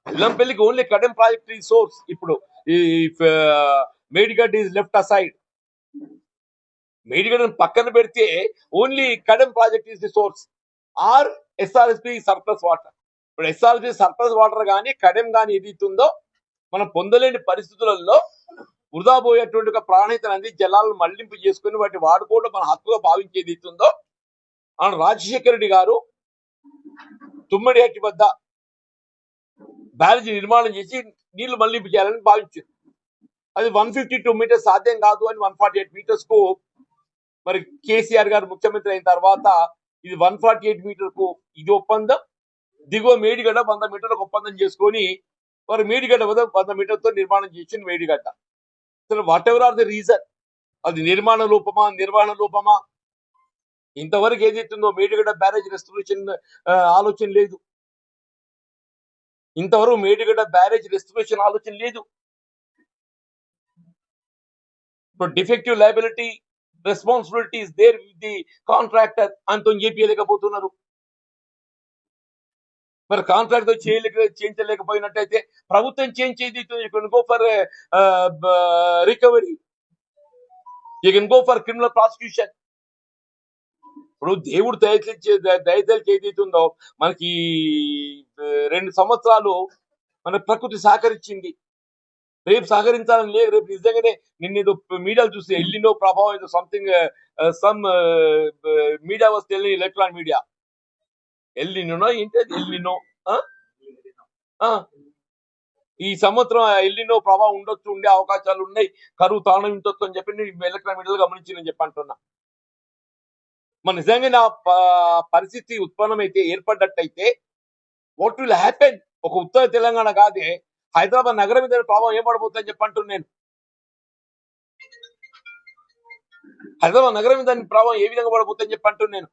ఎల్లంపల్లికి only Kadem project ఈ source. ఇప్పుడు ఈ మేడిగడ్ ఈజ్ లెఫ్ట్ అసైడ్, మేడిగడ్డను పక్కన పెడితే only Kadem project is the source or SRSP surplus water. ఇప్పుడు ఎస్ఆర్ఎస్పి సర్ప్లస్ వాటర్ కానీ కడెం కానీ ఏదైతుందో మనం పొందలేని పరిస్థితులలో వృధా పోయేటువంటి ఒక ప్రాణహిత నది జలాలను మళ్లింపు చేసుకుని వాటి వాడుకోవడం మన హక్కుగా భావించేది ఇస్తుందో రాజశేఖర రెడ్డి గారు తుమ్మడిహట్టి వద్ద బ్యారేజీ నిర్మాణం చేసి నీళ్లు మళ్లింపు చేయాలని భావించారు. అది 152 మీటర్స్ సాధ్యం కాదు అని 148 మీటర్స్ కు మరి కేసీఆర్ గారు ముఖ్యమంత్రి అయిన తర్వాత ఇది 148 మీటర్ కు ఇది ఒప్పందం, దిగువ మేడిగడ్డ 100 మీటర్లకు ఒప్పందం చేసుకొని మరి మేడిగడ్డ 100 మీటర్తో నిర్మాణం చేసింది మేడిగడ్డ. అసలు whatever are the reason, అది నిర్మాణ లోపమా నిర్వహణ లోపమా, ఇంతవరకు ఏదైతుందో మేడిగడ్డ బ్యారేజ్ రెస్టరేషన్ ఆలోచన లేదు. ఇంతవరకు మేడిగడ్డ బ్యారేజ్ రెస్టరేషన్ ఆలోచన లేదు. ఇప్పుడు defective liability responsibility is there with the contractor అంతో చేపించలేకపోతున్నారు. మరి కాంట్రాక్ట్ తో చేయించలేకపోయినట్టయితే ప్రభుత్వం చేంజ్ చేయదు. Go for recovery, you can go for criminal prosecution. ఇప్పుడు దేవుడు దయచేసి ఏదైతుందో మనకి 2 సంవత్సరాలు మన ప్రకృతి సహకరించింది, రేపు సహకరించాలని లేదు. రేపు నిజంగానే నిన్న ఏదో మీడియాలు చూస్తే ఎల్లినో ప్రభావం ఏదో సంథింగ్ సమ్ మీడియా వస్తే ఎలక్ట్రానిక్ మీడియా ఎల్లినో ఏంటి ఎల్లినో ఈ సంవత్సరం ఎల్లినో ప్రభావం ఉండొచ్చు, ఉండే అవకాశాలు ఉన్నాయి, కరువు తాళం ఇంటొచ్చు అని చెప్పి ఎలక్ట్రానిక్ మీడియాలో గమనించిందని చెప్పి అంటున్నా. మన నిజంగా పరిస్థితి ఉత్పన్నమైతే ఏర్పడ్డట్టయితే వాట్ విల్ హ్యాపెన్? ఒక ఉత్తర తెలంగాణ కాదే హైదరాబాద్ నగరం మీద ప్రభావం ఏం పడబోతుందని చెప్పంటున్నాను నేను. హైదరాబాద్ నగరం మీద ప్రభావం ఏ విధంగా పడబోతుందని చెప్పంటున్నాను నేను.